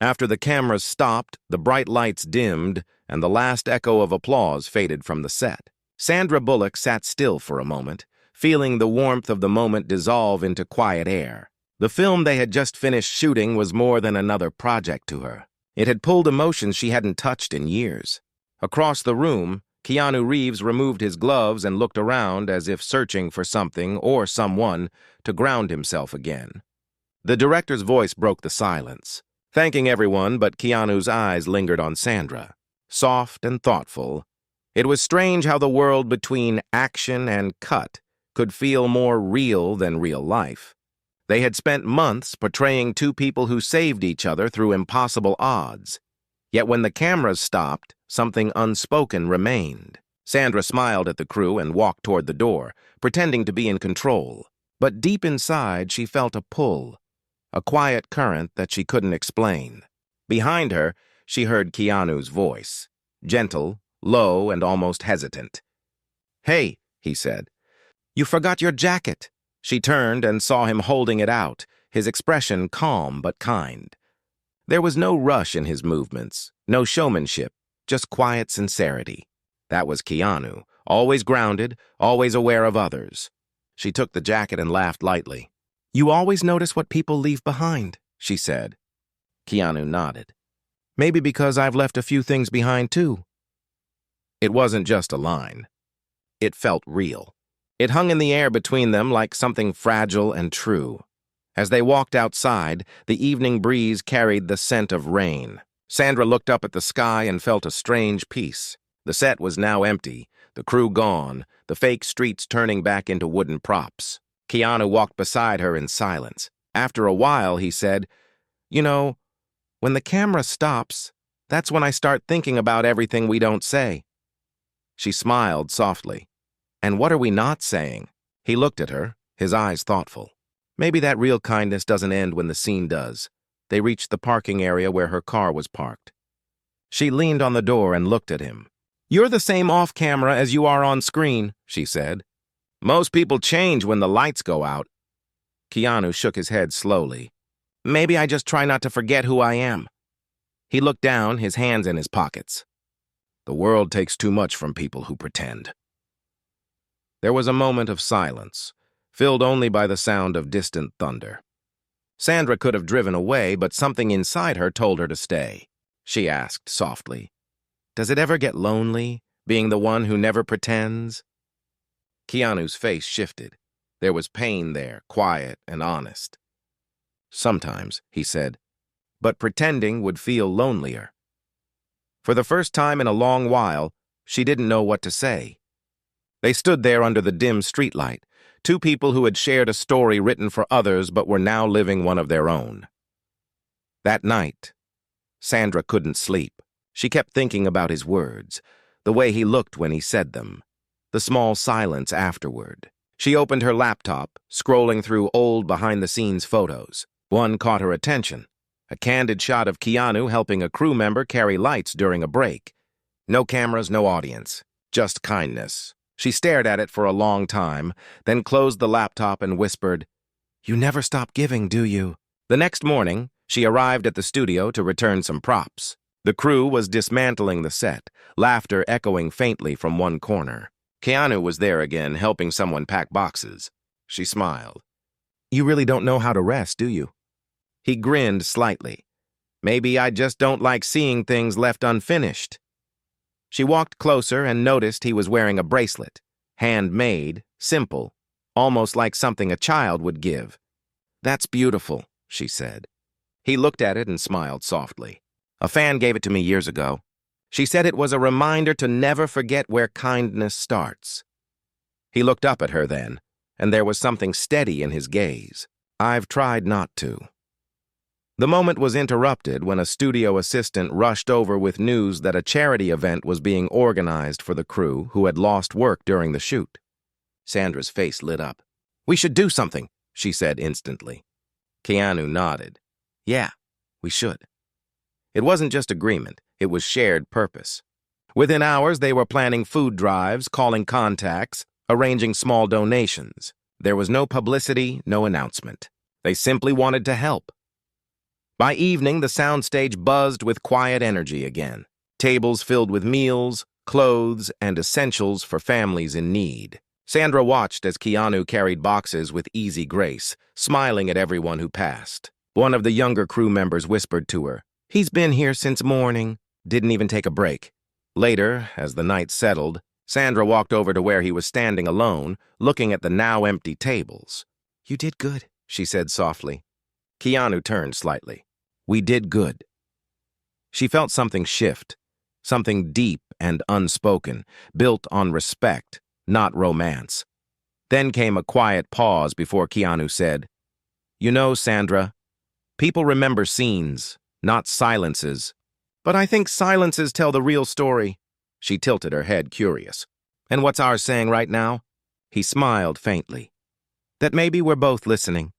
After the cameras stopped, the bright lights dimmed, and the last echo of applause faded from the set. Sandra Bullock sat still for a moment, feeling the warmth of the moment dissolve into quiet air. The film they had just finished shooting was more than another project to her. It had pulled emotions she hadn't touched in years. Across the room, Keanu Reeves removed his gloves and looked around as if searching for something or someone to ground himself again. The director's voice broke the silence, thanking everyone, but Keanu's eyes lingered on Sandra, soft and thoughtful. It was strange how the world between action and cut could feel more real than real life. They had spent months portraying two people who saved each other through impossible odds. Yet when the cameras stopped, something unspoken remained. Sandra smiled at the crew and walked toward the door, pretending to be in control. But deep inside, she felt a pull, a quiet current that she couldn't explain. Behind her, she heard Keanu's voice, gentle, low, and almost hesitant. "Hey," he said, "you forgot your jacket." She turned and saw him holding it out, his expression calm but kind. There was no rush in his movements, no showmanship, just quiet sincerity. That was Keanu, always grounded, always aware of others. She took the jacket and laughed lightly. "You always notice what people leave behind," she said. Keanu nodded. "Maybe because I've left a few things behind too." It wasn't just a line. It felt real. It hung in the air between them like something fragile and true. As they walked outside, the evening breeze carried the scent of rain. Sandra looked up at the sky and felt a strange peace. The set was now empty, the crew gone, the fake streets turning back into wooden props. Keanu walked beside her in silence. After a while, he said, "You know, when the camera stops, that's when I start thinking about everything we don't say." She smiled softly. "And what are we not saying?" He looked at her, his eyes thoughtful. Maybe that real kindness doesn't end when the scene does. They reached the parking area where her car was parked. She leaned on the door and looked at him. "You're the same off-camera as you are on screen," she said. "Most people change when the lights go out." Keanu shook his head slowly. "Maybe I just try not to forget who I am." He looked down, his hands in his pockets. "The world takes too much from people who pretend." There was a moment of silence, filled only by the sound of distant thunder. Sandra could have driven away, but something inside her told her to stay. She asked softly, "Does it ever get lonely, being the one who never pretends?" Keanu's face shifted. There was pain there, quiet and honest. "Sometimes," he said, "but pretending would feel lonelier." For the first time in a long while, she didn't know what to say. They stood there under the dim streetlight, two people who had shared a story written for others but were now living one of their own. That night, Sandra couldn't sleep. She kept thinking about his words, the way he looked when he said them, the small silence afterward. She opened her laptop, scrolling through old behind-the-scenes photos. One caught her attention, a candid shot of Keanu helping a crew member carry lights during a break. No cameras, no audience, just kindness. She stared at it for a long time, then closed the laptop and whispered, "You never stop giving, do you?" The next morning, she arrived at the studio to return some props. The crew was dismantling the set, laughter echoing faintly from one corner. Keanu was there again, helping someone pack boxes. She smiled. "You really don't know how to rest, do you?" He grinned slightly. "Maybe I just don't like seeing things left unfinished." She walked closer and noticed he was wearing a bracelet, handmade, simple, almost like something a child would give. "That's beautiful," she said. He looked at it and smiled softly. "A fan gave it to me years ago. She said it was a reminder to never forget where kindness starts." He looked up at her then, and there was something steady in his gaze. "I've tried not to." The moment was interrupted when a studio assistant rushed over with news that a charity event was being organized for the crew who had lost work during the shoot. Sandra's face lit up. "We should do something," she said instantly. Keanu nodded. "Yeah, we should." It wasn't just agreement, it was shared purpose. Within hours, they were planning food drives, calling contacts, arranging small donations. There was no publicity, no announcement. They simply wanted to help. By evening, the soundstage buzzed with quiet energy again. Tables filled with meals, clothes, and essentials for families in need. Sandra watched as Keanu carried boxes with easy grace, smiling at everyone who passed. One of the younger crew members whispered to her, "He's been here since morning." Didn't even take a break. Later, as the night settled, Sandra walked over to where he was standing alone, looking at the now empty tables. "You did good," she said softly. Keanu turned slightly. "We did good." She felt something shift, something deep and unspoken, built on respect, not romance. Then came a quiet pause before Keanu said, "You know, Sandra, people remember scenes, not silences. But I think silences tell the real story." She tilted her head, curious. "And what's ours saying right now?" He smiled faintly. "That maybe we're both listening."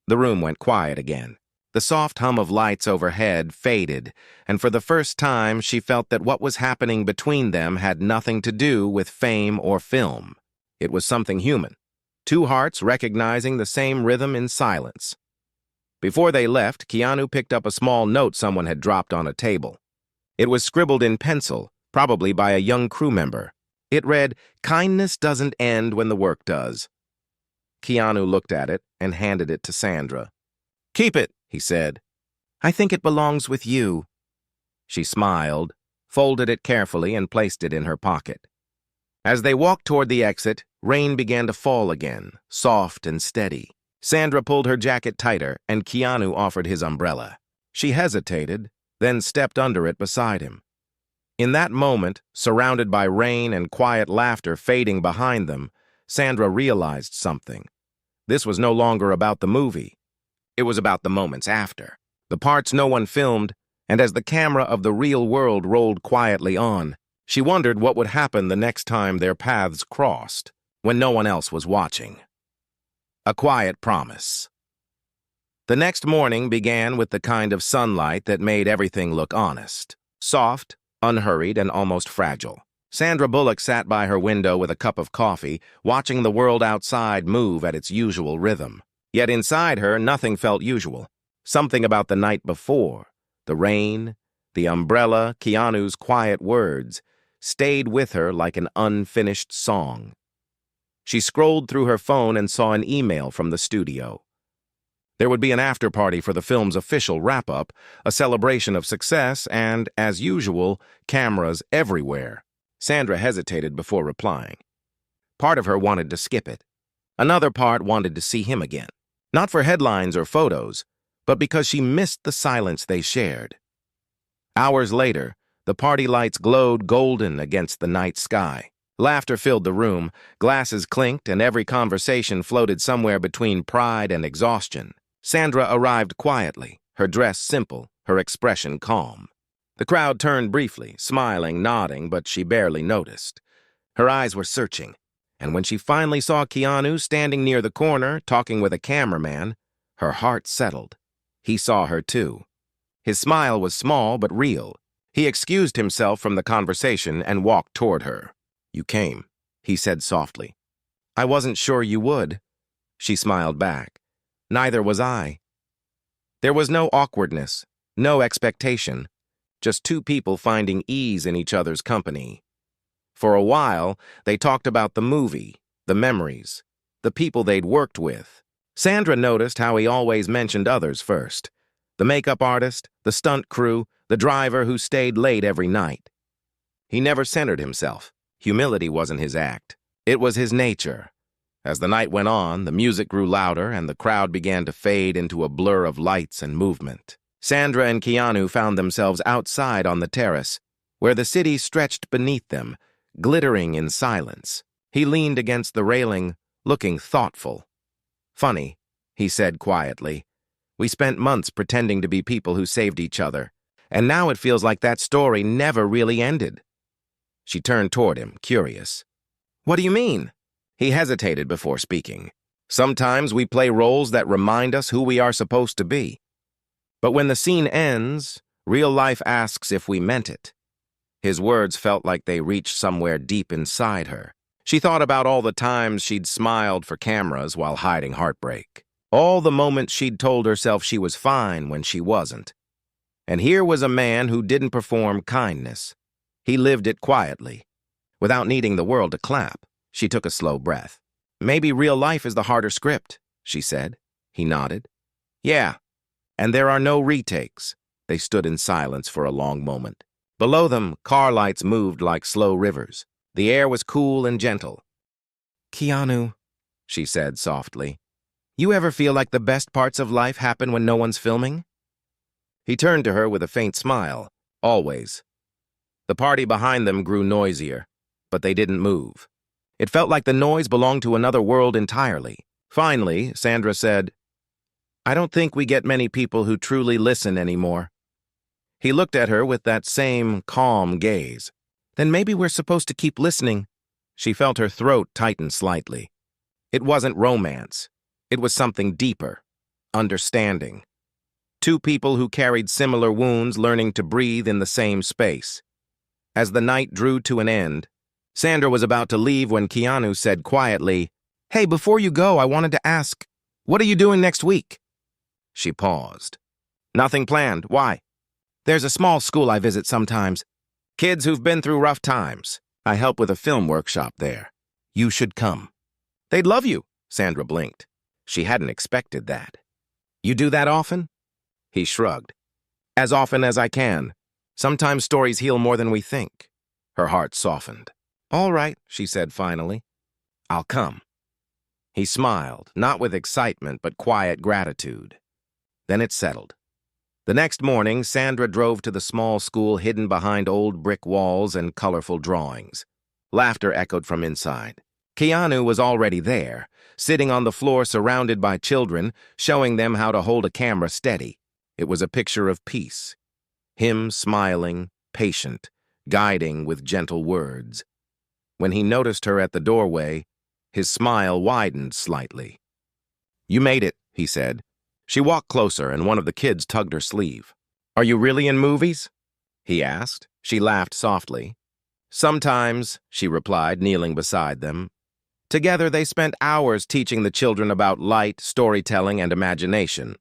The room went quiet again. The soft hum of lights overhead faded, and for the first time she felt that what was happening between them had nothing to do with fame or film. It was something human. Two hearts recognizing the same rhythm in silence. Before they left, Keanu picked up a small note someone had dropped on a table. It was scribbled in pencil, probably by a young crew member. It read, "Kindness doesn't end when the work does." Keanu looked at it and handed it to Sandra. "Keep it," he said. "I think it belongs with you." She smiled, folded it carefully, and placed it in her pocket. As they walked toward the exit, rain began to fall again, soft and steady. Sandra pulled her jacket tighter, and Keanu offered his umbrella. She hesitated, then stepped under it beside him. In that moment, surrounded by rain and quiet laughter fading behind them, Sandra realized something. This was no longer about the movie. It was about the moments after, the parts no one filmed, and as the camera of the real world rolled quietly on, she wondered what would happen the next time their paths crossed, when no one else was watching. A quiet promise. The next morning began with the kind of sunlight that made everything look honest, soft, unhurried, and almost fragile. Sandra Bullock sat by her window with a cup of coffee, watching the world outside move at its usual rhythm. Yet inside her, nothing felt usual. Something about the night before, the rain, the umbrella, Keanu's quiet words, stayed with her like an unfinished song. She scrolled through her phone and saw an email from the studio. There would be an after-party for the film's official wrap-up, a celebration of success, and, as usual, cameras everywhere. Sandra hesitated before replying. Part of her wanted to skip it. Another part wanted to see him again. Not for headlines or photos, but because she missed the silence they shared. Hours later, the party lights glowed golden against the night sky. Laughter filled the room, glasses clinked, and every conversation floated somewhere between pride and exhaustion. Sandra arrived quietly, her dress simple, her expression calm. The crowd turned briefly, smiling, nodding, but she barely noticed. Her eyes were searching, and when she finally saw Keanu standing near the corner, talking with a cameraman, her heart settled. He saw her too. His smile was small but real. He excused himself from the conversation and walked toward her. "You came," he said softly. "I wasn't sure you would." She smiled back. "Neither was I." There was no awkwardness, no expectation, just two people finding ease in each other's company. For a while, they talked about the movie, the memories, the people they'd worked with. Sandra noticed how he always mentioned others first. The makeup artist, the stunt crew, the driver who stayed late every night. He never centered himself. Humility wasn't his act. It was his nature. As the night went on, the music grew louder and the crowd began to fade into a blur of lights and movement. Sandra and Keanu found themselves outside on the terrace, where the city stretched beneath them, glittering in silence. He leaned against the railing, looking thoughtful. "Funny," he said quietly. "We spent months pretending to be people who saved each other, and now it feels like that story never really ended." She turned toward him, curious. "What do you mean?" He hesitated before speaking. "Sometimes we play roles that remind us who we are supposed to be. But when the scene ends, real life asks if we meant it." His words felt like they reached somewhere deep inside her. She thought about all the times she'd smiled for cameras while hiding heartbreak. All the moments she'd told herself she was fine when she wasn't. And here was a man who didn't perform kindness. He lived it quietly. Without needing the world to clap, she took a slow breath. "Maybe real life is the harder script," she said. He nodded. "Yeah, and there are no retakes." They stood in silence for a long moment. Below them, car lights moved like slow rivers. The air was cool and gentle. "Keanu," she said softly, "you ever feel like the best parts of life happen when no one's filming?" He turned to her with a faint smile. "Always." The party behind them grew noisier, but they didn't move. It felt like the noise belonged to another world entirely. Finally, Sandra said, "I don't think we get many people who truly listen anymore." He looked at her with that same calm gaze. "Then maybe we're supposed to keep listening." She felt her throat tighten slightly. It wasn't romance. It was something deeper. Understanding. Two people who carried similar wounds learning to breathe in the same space. As the night drew to an end, Sandra was about to leave when Keanu said quietly, "Hey, before you go, I wanted to ask, what are you doing next week?" She paused. "Nothing planned. Why?" "There's a small school I visit sometimes. Kids who've been through rough times. I help with a film workshop there. You should come." "They'd love you," Sandra blinked. She hadn't expected that. "You do that often?" He shrugged. "As often as I can. Sometimes stories heal more than we think." Her heart softened. "All right," she said finally. "I'll come." He smiled, not with excitement, but quiet gratitude. Then it settled. The next morning, Sandra drove to the small school hidden behind old brick walls and colorful drawings. Laughter echoed from inside. Keanu was already there, sitting on the floor surrounded by children, showing them how to hold a camera steady. It was a picture of peace. Him smiling, patient, guiding with gentle words. When he noticed her at the doorway, his smile widened slightly. "You made it," he said. She walked closer, and one of the kids tugged her sleeve. "Are you really in movies?" he asked. She laughed softly. "Sometimes," she replied, kneeling beside them. Together, they spent hours teaching the children about light, storytelling, and imagination.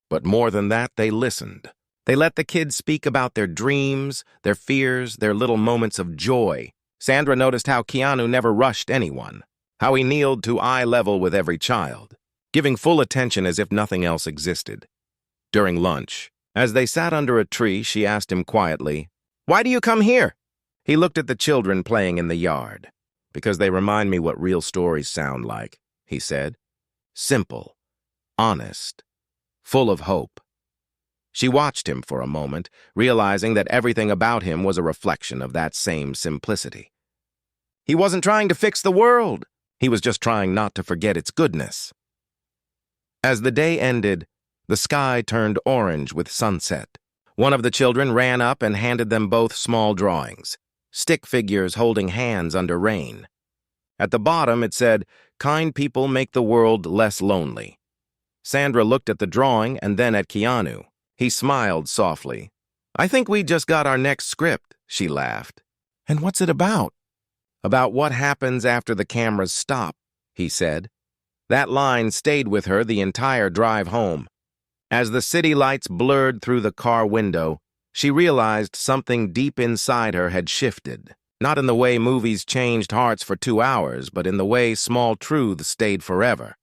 But more than that, they listened. They let the kids speak about their dreams, their fears, their little moments of joy. Sandra noticed how Keanu never rushed anyone, how he kneeled to eye level with every child, giving full attention as if nothing else existed. During lunch, as they sat under a tree, she asked him quietly, "Why do you come here?" He looked at the children playing in the yard. "Because they remind me what real stories sound like," he said. "Simple, honest, full of hope." She watched him for a moment, realizing that everything about him was a reflection of that same simplicity. He wasn't trying to fix the world. He was just trying not to forget its goodness. As the day ended, the sky turned orange with sunset. One of the children ran up and handed them both small drawings, stick figures holding hands under rain. At the bottom it said, "Kind people make the world less lonely." Sandra looked at the drawing and then at Keanu. He smiled softly. "I think we just got our next script," she laughed. "And what's it about?" "About what happens after the cameras stop," he said. That line stayed with her the entire drive home. As the city lights blurred through the car window, she realized something deep inside her had shifted. Not in the way movies changed hearts for 2 hours, but in the way small truths stayed forever.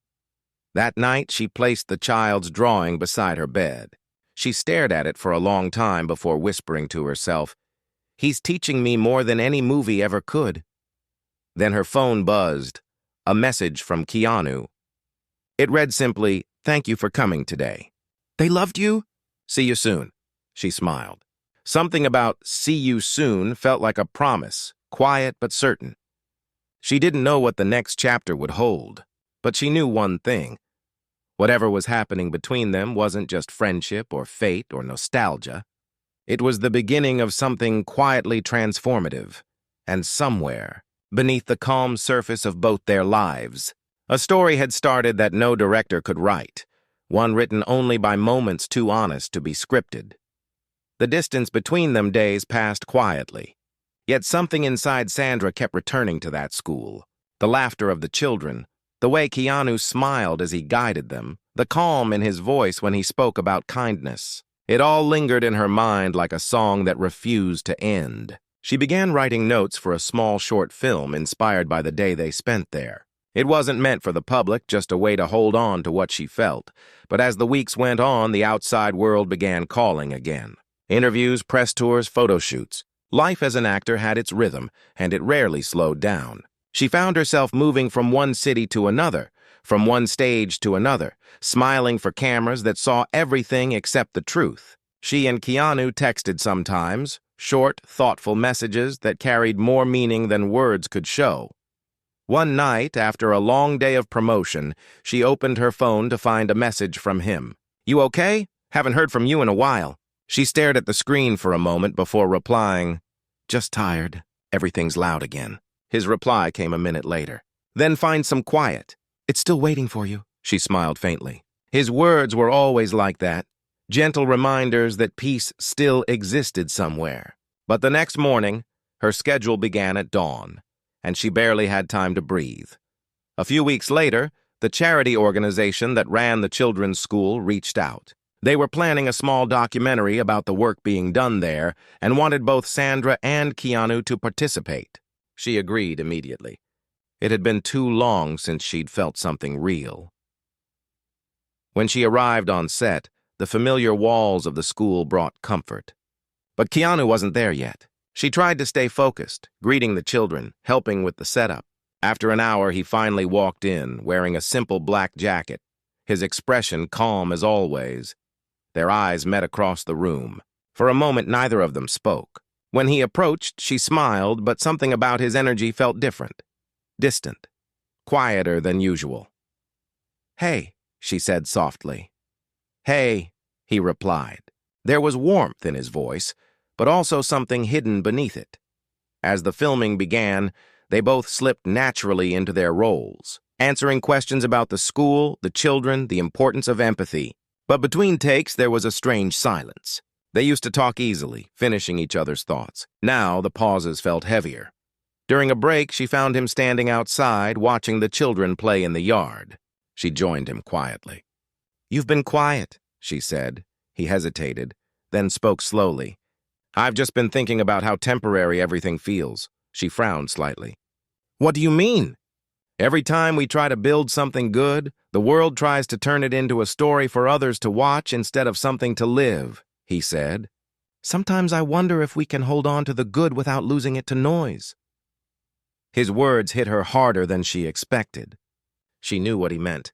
That night, she placed the child's drawing beside her bed. She stared at it for a long time before whispering to herself, "He's teaching me more than any movie ever could." Then her phone buzzed, a message from Keanu. It read simply, "Thank you for coming today." "They loved you?" "See you soon." She smiled. Something about "see you soon" felt like a promise, quiet but certain. She didn't know what the next chapter would hold, but she knew one thing. Whatever was happening between them wasn't just friendship or fate or nostalgia. It was the beginning of something quietly transformative, and somewhere, beneath the calm surface of both their lives, a story had started that no director could write, one written only by moments too honest to be scripted. The distance between them days passed quietly, yet something inside Sandra kept returning to that school. The laughter of the children, the way Keanu smiled as he guided them, the calm in his voice when he spoke about kindness. It all lingered in her mind like a song that refused to end. She began writing notes for a small short film inspired by the day they spent there. It wasn't meant for the public, just a way to hold on to what she felt. But as the weeks went on, the outside world began calling again. Interviews, press tours, photo shoots. Life as an actor had its rhythm, and it rarely slowed down. She found herself moving from one city to another, from one stage to another, smiling for cameras that saw everything except the truth. She and Keanu texted sometimes, short, thoughtful messages that carried more meaning than words could show. One night, after a long day of promotion, she opened her phone to find a message from him. "You okay? Haven't heard from you in a while." She stared at the screen for a moment before replying, "Just tired. Everything's loud again." His reply came a minute later. "Then find some quiet. It's still waiting for you." She smiled faintly. His words were always like that, gentle reminders that peace still existed somewhere. But the next morning, her schedule began at dawn, and she barely had time to breathe. A few weeks later, the charity organization that ran the children's school reached out. They were planning a small documentary about the work being done there and wanted both Sandra and Keanu to participate. She agreed immediately. It had been too long since she'd felt something real. When she arrived on set, the familiar walls of the school brought comfort. But Keanu wasn't there yet. She tried to stay focused, greeting the children, helping with the setup. After an hour, he finally walked in, wearing a simple black jacket, his expression calm as always. Their eyes met across the room. For a moment, neither of them spoke. When he approached, she smiled, but something about his energy felt different. Distant. Quieter than usual. "Hey," she said softly. "Hey," he replied. There was warmth in his voice, but also something hidden beneath it. As the filming began, they both slipped naturally into their roles, answering questions about the school, the children, the importance of empathy. But between takes, there was a strange silence. They used to talk easily, finishing each other's thoughts. Now, the pauses felt heavier. During a break, she found him standing outside, watching the children play in the yard. She joined him quietly. "You've been quiet," she said. He hesitated, then spoke slowly. "I've just been thinking about how temporary everything feels." She frowned slightly. "What do you mean?" "Every time we try to build something good, the world tries to turn it into a story for others to watch instead of something to live," he said. "Sometimes I wonder if we can hold on to the good without losing it to noise." His words hit her harder than she expected. She knew what he meant.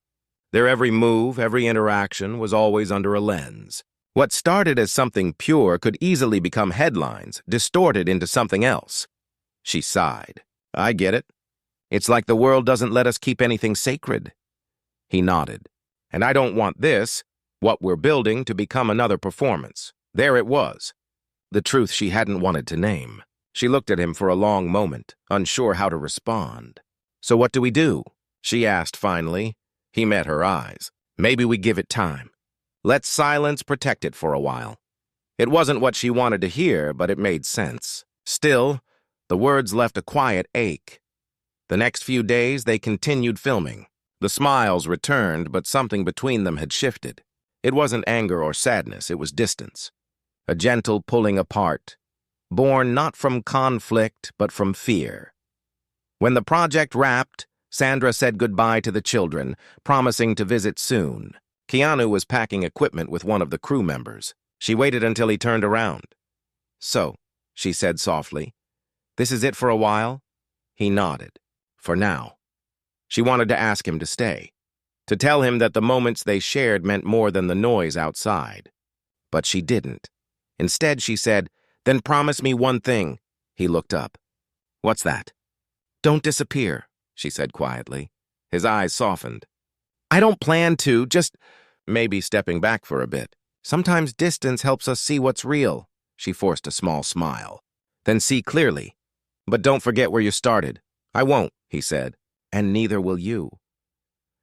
Their every move, every interaction was always under a lens. What started as something pure could easily become headlines, distorted into something else. She sighed. "I get it. It's like the world doesn't let us keep anything sacred." He nodded. "And I don't want this, what we're building, to become another performance." There it was. The truth she hadn't wanted to name. She looked at him for a long moment, unsure how to respond. "So what do we do?" she asked finally. He met her eyes. "Maybe we give it time. Let silence protect it for a while." It wasn't what she wanted to hear, but it made sense. Still, the words left a quiet ache. The next few days, they continued filming. The smiles returned, but something between them had shifted. It wasn't anger or sadness, it was distance. A gentle pulling apart, born not from conflict, but from fear. When the project wrapped, Sandra said goodbye to the children, promising to visit soon. Keanu was packing equipment with one of the crew members. She waited until he turned around. "So," she said softly, "this is it for a while?" He nodded. "For now." She wanted to ask him to stay, to tell him that the moments they shared meant more than the noise outside. But she didn't. Instead, she said, "Then promise me one thing." He looked up. "What's that?" "Don't disappear," she said quietly. His eyes softened. "I don't plan to, just maybe stepping back for a bit. Sometimes distance helps us see what's real." She forced a small smile. "Then see clearly. But don't forget where you started." "I won't," he said. "And neither will you."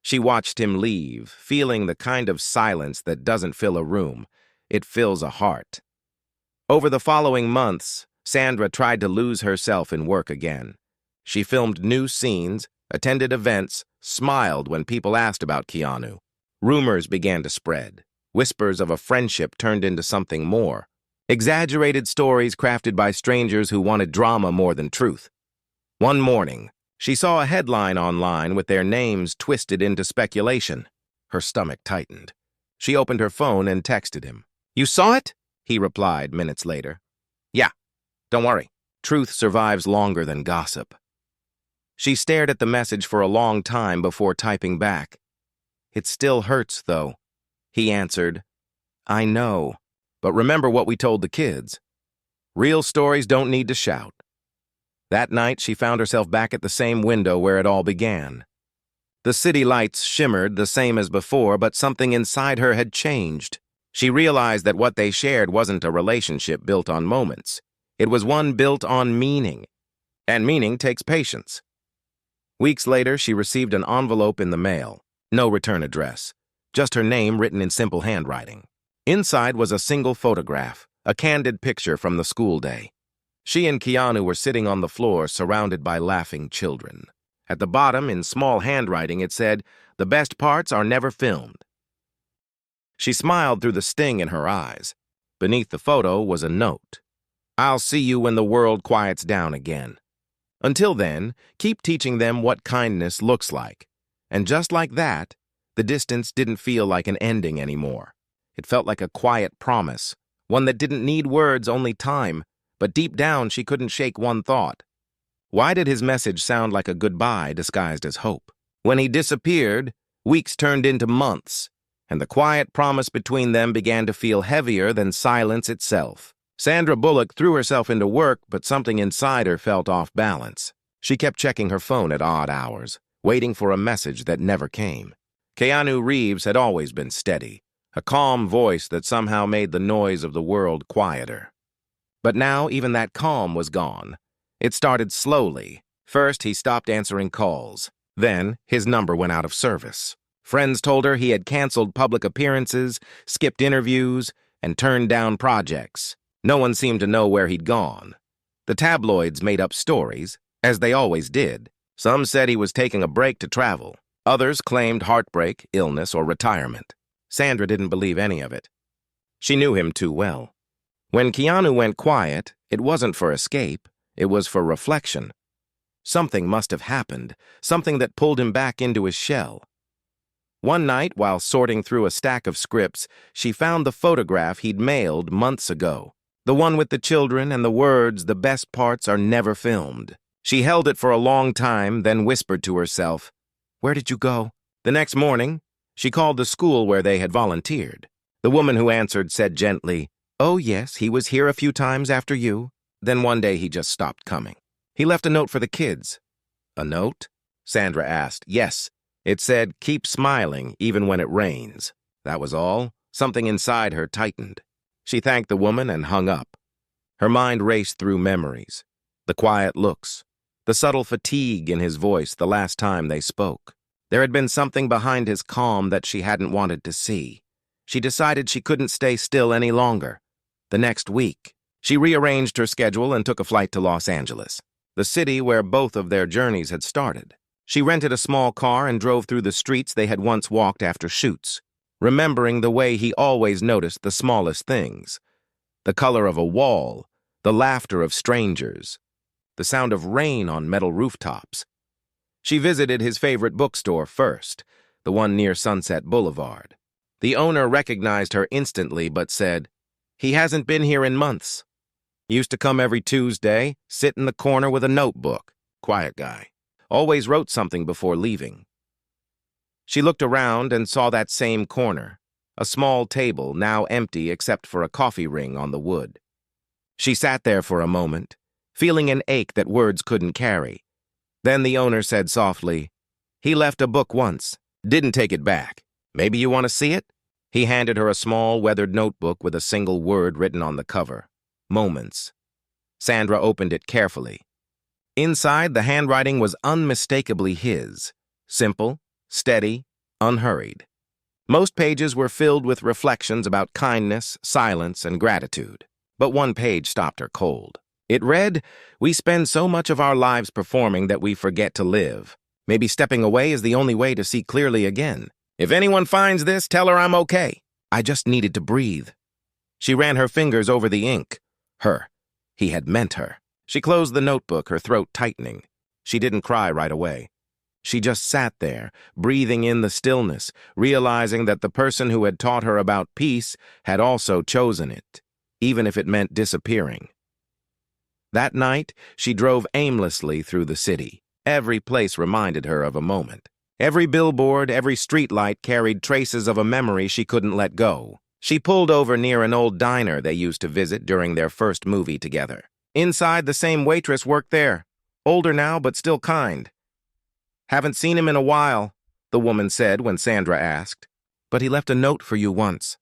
She watched him leave, feeling the kind of silence that doesn't fill a room. It fills a heart. Over the following months, Sandra tried to lose herself in work again. She filmed new scenes, attended events, smiled when people asked about Keanu. Rumors began to spread. Whispers of a friendship turned into something more. Exaggerated stories crafted by strangers who wanted drama more than truth. One morning, she saw a headline online with their names twisted into speculation. Her stomach tightened. She opened her phone and texted him. "You saw it?" He replied minutes later. "Yeah, don't worry. Truth survives longer than gossip." She stared at the message for a long time before typing back. "It still hurts, though." He answered, "I know, but remember what we told the kids. Real stories don't need to shout." That night, she found herself back at the same window where it all began. The city lights shimmered the same as before, but something inside her had changed. She realized that what they shared wasn't a relationship built on moments. It was one built on meaning, and meaning takes patience. Weeks later, she received an envelope in the mail. No return address, just her name written in simple handwriting. Inside was a single photograph, a candid picture from the school day. She and Keanu were sitting on the floor, surrounded by laughing children. At the bottom, in small handwriting, it said, "The best parts are never filmed." She smiled through the sting in her eyes. Beneath the photo was a note. "I'll see you when the world quiets down again. Until then, keep teaching them what kindness looks like." And just like that, the distance didn't feel like an ending anymore. It felt like a quiet promise, one that didn't need words, only time. But deep down, she couldn't shake one thought. Why did his message sound like a goodbye disguised as hope? When he disappeared, weeks turned into months, and the quiet promise between them began to feel heavier than silence itself. Sandra Bullock threw herself into work, but something inside her felt off balance. She kept checking her phone at odd hours, waiting for a message that never came. Keanu Reeves had always been steady, a calm voice that somehow made the noise of the world quieter. But now even that calm was gone. It started slowly. First, he stopped answering calls. Then, his number went out of service. Friends told her he had canceled public appearances, skipped interviews, and turned down projects. No one seemed to know where he'd gone. The tabloids made up stories, as they always did. Some said he was taking a break to travel. Others claimed heartbreak, illness, or retirement. Sandra didn't believe any of it. She knew him too well. When Keanu went quiet, it wasn't for escape, it was for reflection. Something must have happened, something that pulled him back into his shell. One night, while sorting through a stack of scripts, she found the photograph he'd mailed months ago. The one with the children and the words, "The best parts are never filmed." She held it for a long time, then whispered to herself, "Where did you go?" The next morning, she called the school where they had volunteered. The woman who answered said gently, "Oh, yes, he was here a few times after you." Then one day he just stopped coming. He left a note for the kids. "A note?" Sandra asked. "Yes." It said, "Keep smiling, even when it rains." That was all. Something inside her tightened. She thanked the woman and hung up. Her mind raced through memories. The quiet looks. The subtle fatigue in his voice the last time they spoke. There had been something behind his calm that she hadn't wanted to see. She decided she couldn't stay still any longer. The next week, she rearranged her schedule and took a flight to Los Angeles, the city where both of their journeys had started. She rented a small car and drove through the streets they had once walked after shoots, remembering the way he always noticed the smallest things. The color of a wall, the laughter of strangers, the sound of rain on metal rooftops. She visited his favorite bookstore first, the one near Sunset Boulevard. The owner recognized her instantly but said, "He hasn't been here in months. Used to come every Tuesday, sit in the corner with a notebook. Quiet guy. Always wrote something before leaving." She looked around and saw that same corner, a small table now empty except for a coffee ring on the wood. She sat there for a moment, feeling an ache that words couldn't carry. Then the owner said softly, "He left a book once. Didn't take it back. Maybe you want to see it?" He handed her a small, weathered notebook with a single word written on the cover. Moments. Sandra opened it carefully. Inside, the handwriting was unmistakably his. Simple, steady, unhurried. Most pages were filled with reflections about kindness, silence, and gratitude. But one page stopped her cold. It read, "We spend so much of our lives performing that we forget to live. Maybe stepping away is the only way to see clearly again." If anyone finds this, tell her I'm okay. I just needed to breathe. She ran her fingers over the ink. Her. He had meant her. She closed the notebook, her throat tightening. She didn't cry right away. She just sat there, breathing in the stillness, realizing that the person who had taught her about peace had also chosen it, even if it meant disappearing. That night, she drove aimlessly through the city. Every place reminded her of a moment. Every billboard, every streetlight carried traces of a memory she couldn't let go. She pulled over near an old diner they used to visit during their first movie together. Inside, the same waitress worked there. Older now, but still kind. Haven't seen him in a while, the woman said when Sandra asked. But he left a note for you once.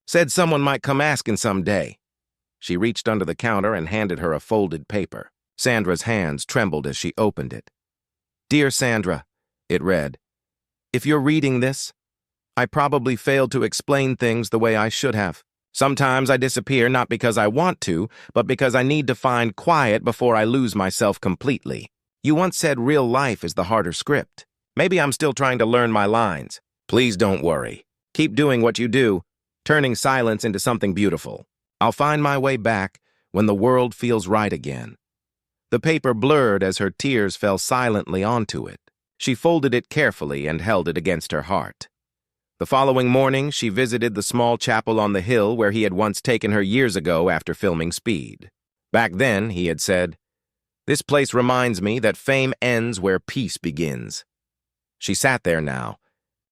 Said someone might come asking someday. She reached under the counter and handed her a folded paper. Sandra's hands trembled as she opened it. Dear Sandra, it read, if you're reading this, I probably failed to explain things the way I should have. Sometimes I disappear not because I want to, but because I need to find quiet before I lose myself completely. You once said real life is the harder script. Maybe I'm still trying to learn my lines. Please don't worry. Keep doing what you do, turning silence into something beautiful. I'll find my way back when the world feels right again. The paper blurred as her tears fell silently onto it. She folded it carefully and held it against her heart. The following morning, she visited the small chapel on the hill where he had once taken her years ago after filming Speed. Back then, he had said, this place reminds me that fame ends where peace begins. She sat there now,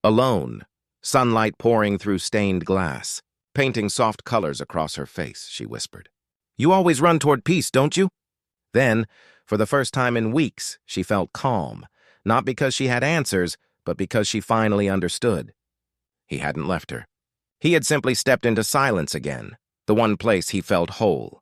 alone, sunlight pouring through stained glass, painting soft colors across her face, she whispered. You always run toward peace, don't you? Then, for the first time in weeks, she felt calm, not because she had answers, but because she finally understood. He hadn't left her. He had simply stepped into silence again, the one place he felt whole.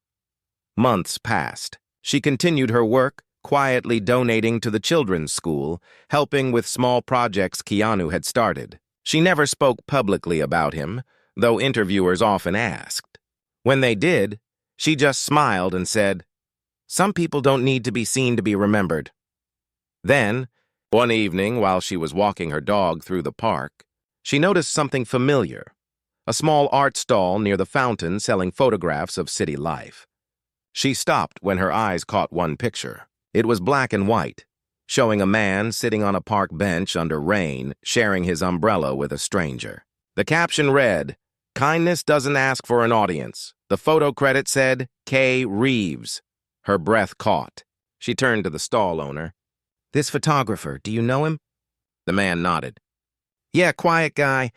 Months passed. She continued her work, quietly donating to the children's school, helping with small projects Keanu had started. She never spoke publicly about him, though interviewers often asked. When they did, she just smiled and said, some people don't need to be seen to be remembered. Then, one evening while she was walking her dog through the park, she noticed something familiar, a small art stall near the fountain selling photographs of city life. She stopped when her eyes caught one picture. It was black and white, showing a man sitting on a park bench under rain, sharing his umbrella with a stranger. The caption read, Kindness doesn't ask for an audience. The photo credit said, K. Reeves. Her breath caught. She turned to the stall owner. This photographer, do you know him? The man nodded. Yeah, quiet guy.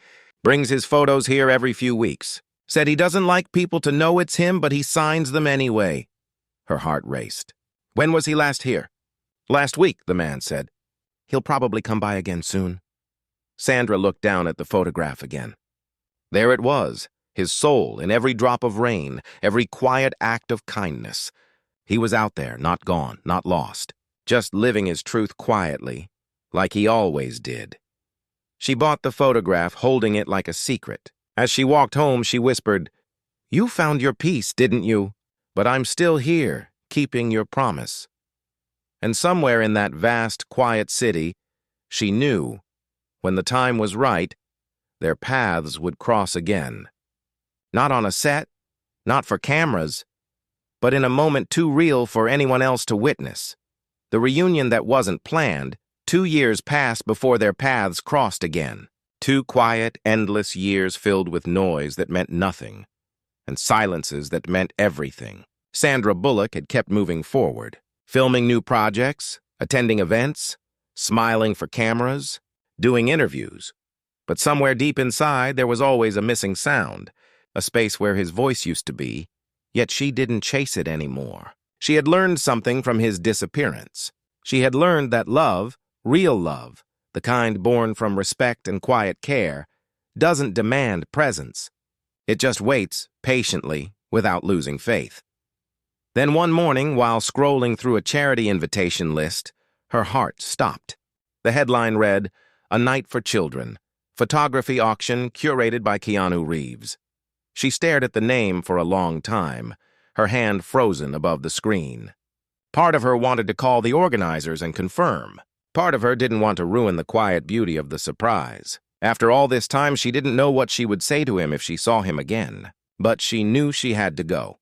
Brings his photos here every few weeks. Said he doesn't like people to know it's him, but he signs them anyway. Her heart raced. When was he last here? Last week, the man said. He'll probably come by again soon. Sandra looked down at the photograph again. There it was, his soul in every drop of rain, every quiet act of kindness. He was out there, not gone, not lost, just living his truth quietly, like he always did. She bought the photograph, holding it like a secret. As she walked home, she whispered, You found your peace, didn't you? But I'm still here, keeping your promise. And somewhere in that vast, quiet city, she knew, when the time was right, their paths would cross again. Not on a set, not for cameras, but in a moment too real for anyone else to witness. The reunion that wasn't planned, 2 years passed before their paths crossed again. 2 quiet, endless years filled with noise that meant nothing, and silences that meant everything. Sandra Bullock had kept moving forward, filming new projects, attending events, smiling for cameras, doing interviews. But somewhere deep inside, there was always a missing sound, a space where his voice used to be, yet she didn't chase it anymore. She had learned something from his disappearance. She had learned that love, real love, the kind born from respect and quiet care, doesn't demand presence. It just waits, patiently, without losing faith. Then one morning, while scrolling through a charity invitation list, her heart stopped. The headline read, A Night for Children, photography auction curated by Keanu Reeves. She stared at the name for a long time, her hand frozen above the screen. Part of her wanted to call the organizers and confirm. Part of her didn't want to ruin the quiet beauty of the surprise. After all this time, she didn't know what she would say to him if she saw him again, but she knew she had to go.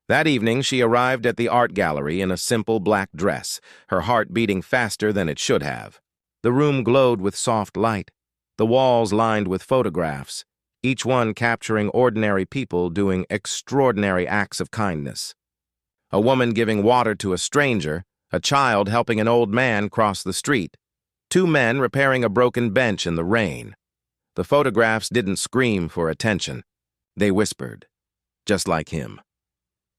That evening, she arrived at the art gallery in a simple black dress, her heart beating faster than it should have. The room glowed with soft light, the walls lined with photographs, each one capturing ordinary people doing extraordinary acts of kindness. A woman giving water to a stranger, a child helping an old man cross the street, two men repairing a broken bench in the rain. The photographs didn't scream for attention. They whispered, just like him.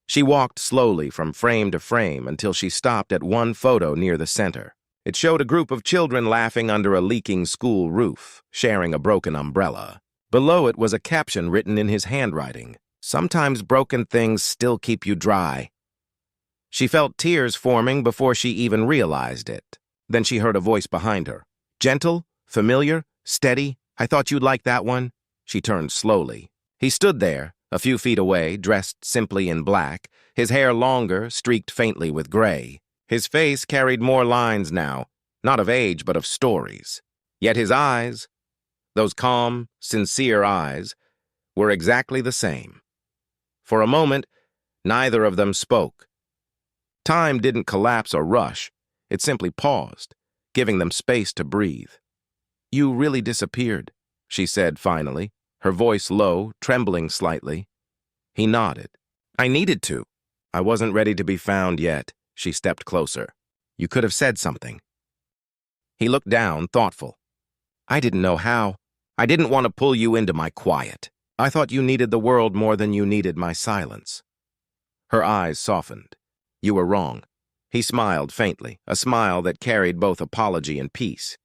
She walked slowly from frame to frame until she stopped at one photo near the center. It showed a group of children laughing under a leaking school roof, sharing a broken umbrella. Below it was a caption written in his handwriting, "Sometimes broken things still keep you dry." She felt tears forming before she even realized it. Then she heard a voice behind her. Gentle, familiar, steady. "I thought you'd like that one." She turned slowly. He stood there, a few feet away, dressed simply in black, his hair longer, streaked faintly with gray. His face carried more lines now, not of age but of stories. Yet his eyes, those calm, sincere eyes, were exactly the same. For a moment, neither of them spoke. Time didn't collapse or rush. It simply paused, giving them space to breathe. "You really disappeared," she said finally, her voice low, trembling slightly. He nodded. "I needed to. I wasn't ready to be found yet." She stepped closer. "You could have said something." He looked down, thoughtful. "I didn't know how. I didn't want to pull you into my quiet. I thought you needed the world more than you needed my silence." Her eyes softened. "You were wrong." He smiled faintly, a smile that carried both apology and peace.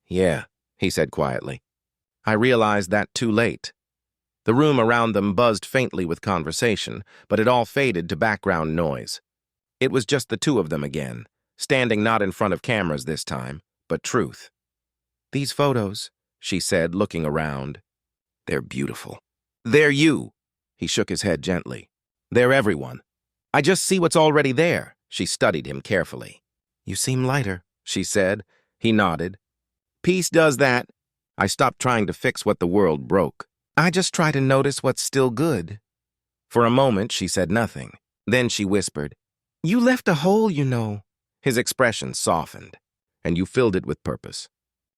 "Yeah," he said quietly. "I realized that too late." The room around them buzzed faintly with conversation, but it all faded to background noise. It was just the two of them again, standing not in front of cameras this time, but truth. "These photos," she said, looking around. "They're beautiful." "They're you." He shook his head gently. "They're everyone. I just see what's already there." She studied him carefully. "You seem lighter," she said. He nodded. "Peace does that. I stopped trying to fix what the world broke. I just try to notice what's still good." For a moment, she said nothing. Then she whispered, "You left a hole, you know." His expression softened. "And you filled it with purpose.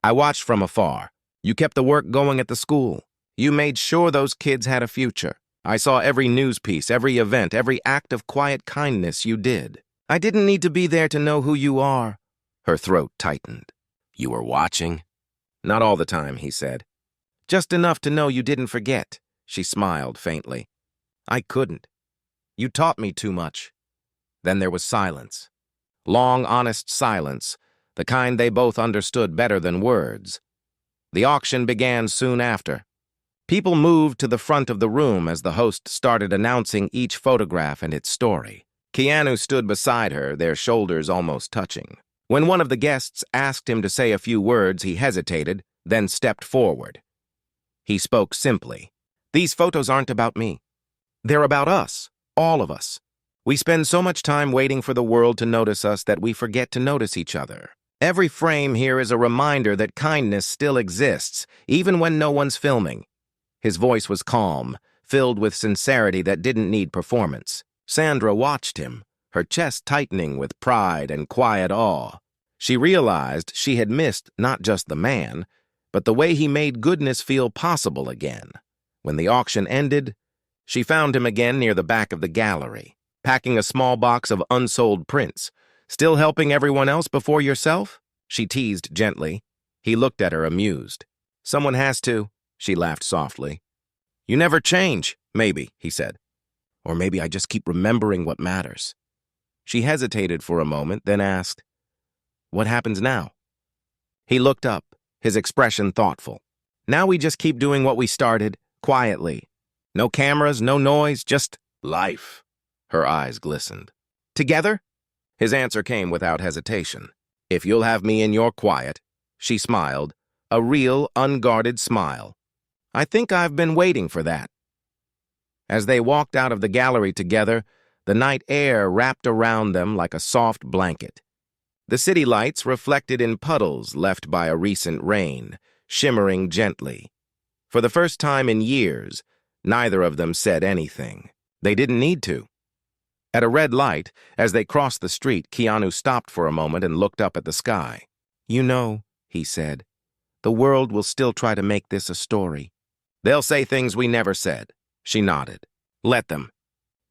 I watched from afar. You kept the work going at the school. You made sure those kids had a future. I saw every news piece, every event, every act of quiet kindness you did. I didn't need to be there to know who you are." Her throat tightened. "You were watching?" "Not all the time," he said. "Just enough to know you didn't forget." She smiled faintly. "I couldn't. You taught me too much." Then there was silence. Long, honest silence, the kind they both understood better than words. The auction began soon after. People moved to the front of the room as the host started announcing each photograph and its story. Keanu stood beside her, their shoulders almost touching. When one of the guests asked him to say a few words, he hesitated, then stepped forward. He spoke simply. "These photos aren't about me. They're about us, all of us. We spend so much time waiting for the world to notice us that we forget to notice each other. Every frame here is a reminder that kindness still exists, even when no one's filming." His voice was calm, filled with sincerity that didn't need performance. Sandra watched him, her chest tightening with pride and quiet awe. She realized she had missed not just the man, but the way he made goodness feel possible again. When the auction ended, she found him again near the back of the gallery, packing a small box of unsold prints. "Still helping everyone else before yourself?" she teased gently. He looked at her amused. "Someone has to," she laughed softly. "You never change." "Maybe," he said. "Or maybe I just keep remembering what matters." She hesitated for a moment, then asked, "What happens now?" He looked up, his expression thoughtful. "Now we just keep doing what we started, quietly. No cameras, no noise, just life." Her eyes glistened. "Together?" His answer came without hesitation. "If you'll have me in your quiet." She smiled, a real, unguarded smile. "I think I've been waiting for that." As they walked out of the gallery together, the night air wrapped around them like a soft blanket. The city lights reflected in puddles left by a recent rain, shimmering gently. For the first time in years, neither of them said anything. They didn't need to. At a red light, as they crossed the street, Keanu stopped for a moment and looked up at the sky. "You know," he said, "the world will still try to make this a story. They'll say things we never said." She nodded. "Let them.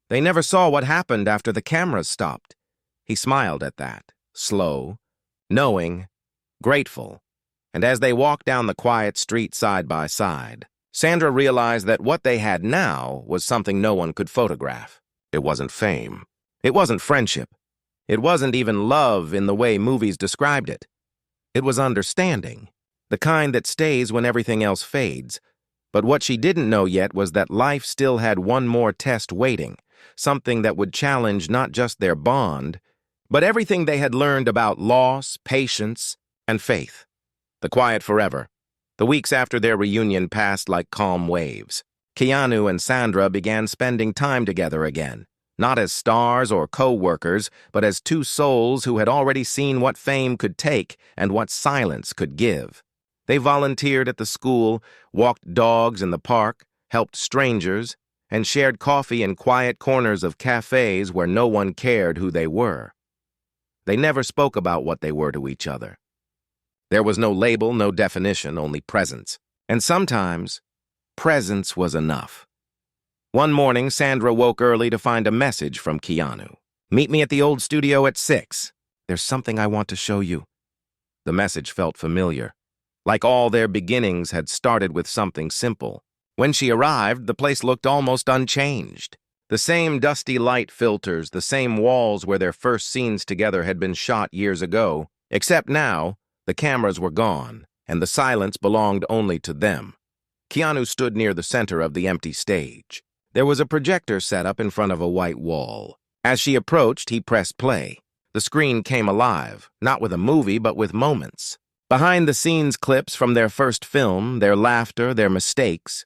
They never saw what happened after the cameras stopped." He smiled at that, slow, knowing, grateful. And as they walked down the quiet street side by side, Sandra realized that what they had now was something no one could photograph. It wasn't fame. It wasn't friendship. It wasn't even love in the way movies described it. It was understanding, the kind that stays when everything else fades. But what she didn't know yet was that life still had one more test waiting, something that would challenge not just their bond, but everything they had learned about loss, patience, and faith. The quiet forever. The weeks after their reunion passed like calm waves. Keanu and Sandra began spending time together again, not as stars or co-workers, but as two souls who had already seen what fame could take and what silence could give. They volunteered at the school, walked dogs in the park, helped strangers, and shared coffee in quiet corners of cafes where no one cared who they were. They never spoke about what they were to each other. There was no label, no definition, only presence. And sometimes, presence was enough. One morning, Sandra woke early to find a message from Keanu. "Meet me at the old studio at 6. There's something I want to show you." The message felt familiar, like all their beginnings had started with something simple. When she arrived, the place looked almost unchanged. The same dusty light filters, the same walls where their first scenes together had been shot years ago, except now, the cameras were gone, and the silence belonged only to them. Keanu stood near the center of the empty stage. There was a projector set up in front of a white wall. As she approached, he pressed play. The screen came alive, not with a movie, but with moments. Behind-the-scenes clips from their first film, their laughter, their mistakes.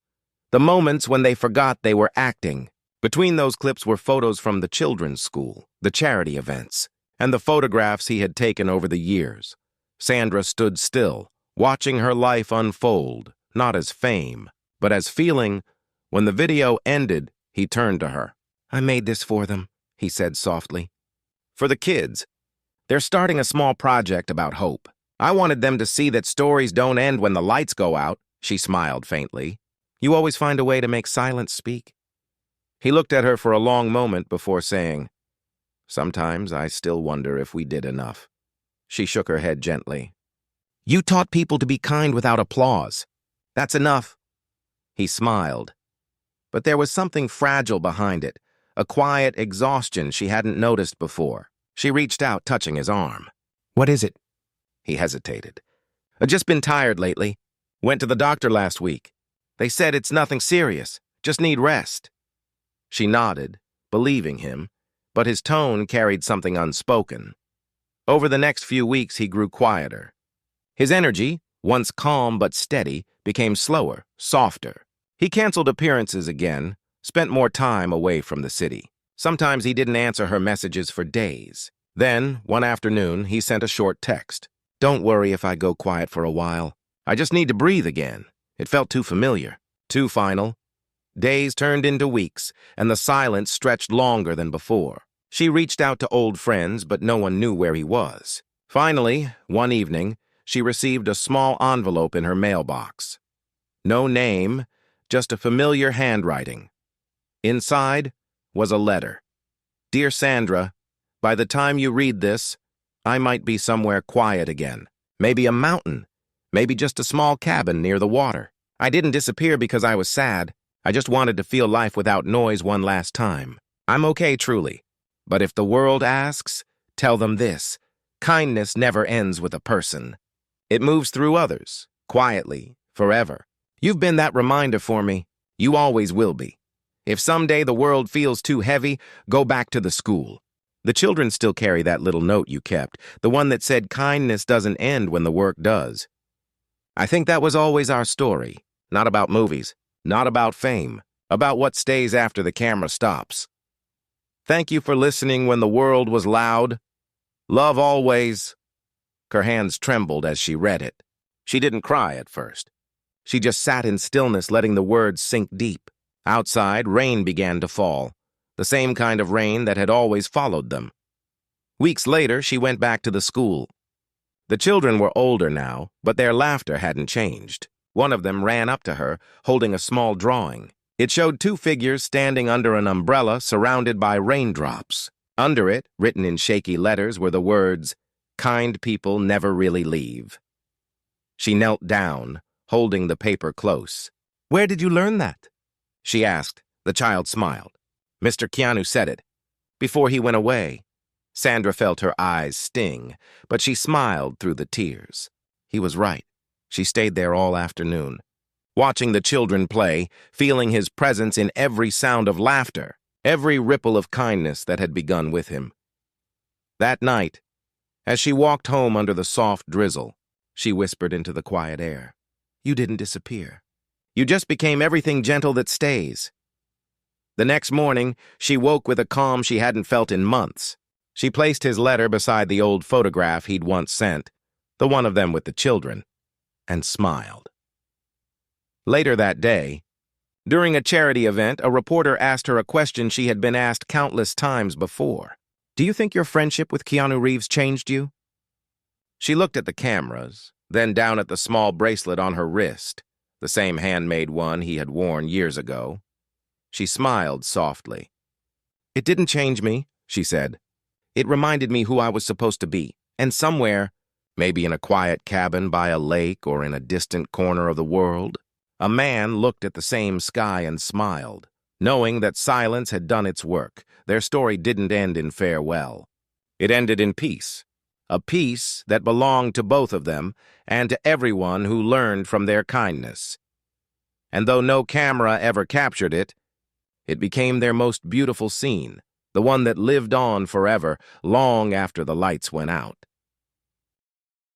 The moments when they forgot they were acting. Between those clips were photos from the children's school, the charity events, and the photographs he had taken over the years. Sandra stood still, watching her life unfold, not as fame, but as feeling. When the video ended, he turned to her. "I made this for them," he said softly. "For the kids. They're starting a small project about hope. I wanted them to see that stories don't end when the lights go out." She smiled faintly. "You always find a way to make silence speak." He looked at her for a long moment before saying, "Sometimes I still wonder if we did enough." She shook her head gently. "You taught people to be kind without applause. That's enough." He smiled. But there was something fragile behind it, a quiet exhaustion she hadn't noticed before. She reached out, touching his arm. "What is it?" He hesitated. "I've just been tired lately. Went to the doctor last week. They said it's nothing serious, just need rest." She nodded, believing him, but his tone carried something unspoken. Over the next few weeks, he grew quieter. His energy, once calm but steady, became slower, softer. He canceled appearances again, spent more time away from the city. Sometimes he didn't answer her messages for days. Then, one afternoon, he sent a short text. "Don't worry if I go quiet for a while. I just need to breathe again." It felt too familiar, too final. Days turned into weeks, and the silence stretched longer than before. She reached out to old friends, but no one knew where he was. Finally, one evening, she received a small envelope in her mailbox. No name, just a familiar handwriting. Inside was a letter. "Dear Sandra, by the time you read this, I might be somewhere quiet again. Maybe a mountain, maybe just a small cabin near the water. I didn't disappear because I was sad. I just wanted to feel life without noise one last time. I'm okay, truly. But if the world asks, tell them this: kindness never ends with a person. It moves through others, quietly, forever. You've been that reminder for me. You always will be. If someday the world feels too heavy, go back to the school. The children still carry that little note you kept, the one that said kindness doesn't end when the work does. I think that was always our story. Not about movies, not about fame, about what stays after the camera stops. Thank you for listening when the world was loud. Love always." Her hands trembled as she read it. She didn't cry at first. She just sat in stillness, letting the words sink deep. Outside, rain began to fall, the same kind of rain that had always followed them. Weeks later, she went back to the school. The children were older now, but their laughter hadn't changed. One of them ran up to her, holding a small drawing. It showed two figures standing under an umbrella surrounded by raindrops. Under it, written in shaky letters, were the words, "Kind people never really leave." She knelt down, holding the paper close. "Where did you learn that?" she asked. The child smiled. "Mr. Keanu said it. Before he went away." Sandra felt her eyes sting, but she smiled through the tears. He was right. She stayed there all afternoon, watching the children play, feeling his presence in every sound of laughter, every ripple of kindness that had begun with him. That night, as she walked home under the soft drizzle, she whispered into the quiet air, "You didn't disappear. You just became everything gentle that stays." The next morning, she woke with a calm she hadn't felt in months. She placed his letter beside the old photograph he'd once sent, the one of them with the children, and smiled. Later that day, during a charity event, a reporter asked her a question she had been asked countless times before. "Do you think your friendship with Keanu Reeves changed you?" She looked at the cameras, then down at the small bracelet on her wrist, the same handmade one he had worn years ago. She smiled softly. "It didn't change me," she said. "It reminded me who I was supposed to be, and somewhere, maybe in a quiet cabin by a lake or in a distant corner of the world, a man looked at the same sky and smiled, knowing that silence had done its work. Their story didn't end in farewell. It ended in peace, a peace that belonged to both of them and to everyone who learned from their kindness. And though no camera ever captured it, it became their most beautiful scene, the one that lived on forever, long after the lights went out.